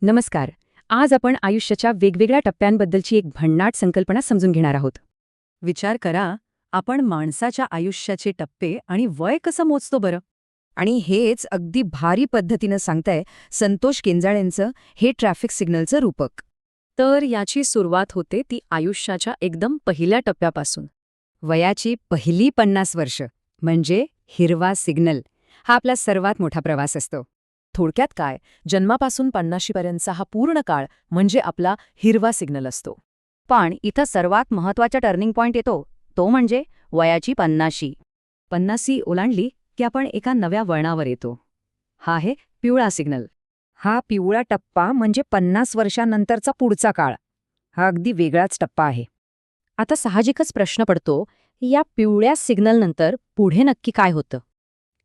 नमस्कार. आज आपण आयुष्याच्या वेगवेगळ्या टप्प्यांबद्दलची एक भन्नाट संकल्पना समजून घेणार आहोत. विचार करा, आपण माणसाच्या आयुष्याचे टप्पे आणि वय कसं मोजतो बरं? आणि हेच अगदी भारी पद्धतीनं सांगताय संतोष केंजाळेंचं हे ट्रॅफिक सिग्नलचं रूपक. तर याची सुरुवात होते ती आयुष्याच्या एकदम पहिल्या टप्प्यापासून. वयाची पहिली 50 वर्ष म्हणजे हिरवा सिग्नल हा आपला सर्वात मोठा प्रवास असतो. थोडक्यात काय, जन्मापासून 50 पर्यंतचा हा पूर्ण काळ म्हणजे आपला हिरवा सिग्नल असतो. पण इथं सर्वात महत्वाचा टर्निंग पॉइंट येतो, तो म्हणजे वयाची 50. 50 ओलांडली की आपण एका नव्या वळणावर येतो. हा आहे पिवळा सिग्नल. हा पिवळा टप्पा म्हणजे 50 वर्षांनंतरचा पुढचा काळ. हा अगदी वेगळाच टप्पा आहे. आता साहजिकच प्रश्न पडतो, या पिवळ्या सिग्नलनंतर पुढे नक्की काय होतं?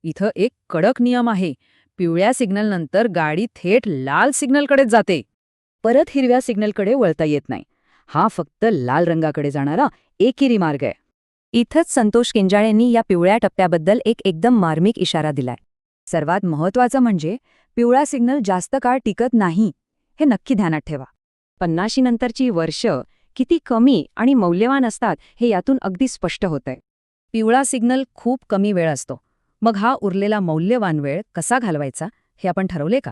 इथं एक कडक नियम आहे. पिवळ्या सिग्नलनंतर गाडी थेट लाल सिग्नलकडेच जाते. परत हिरव्या सिग्नलकडे वळता येत नाही. हा फक्त लाल रंगाकडे जाणारा एकेरी मार्ग आहे. इथंच संतोष केंजाळेंनी या पिवळ्या टप्प्याबद्दल एक एकदम मार्मिक इशारा दिलाय. सर्वात महत्वाचं म्हणजे पिवळा सिग्नल जास्त काळ टिकत नाही, हे नक्की ध्यानात ठेवा. 50 नंतरची वर्ष किती कमी आणि मौल्यवान असतात हे यातून अगदी स्पष्ट होतंय. पिवळा सिग्नल खूप कमी वेळ असतो. मग हा उरलेला मौल्यवान वेळ कसा घालवायचा हे आपण ठरवले का?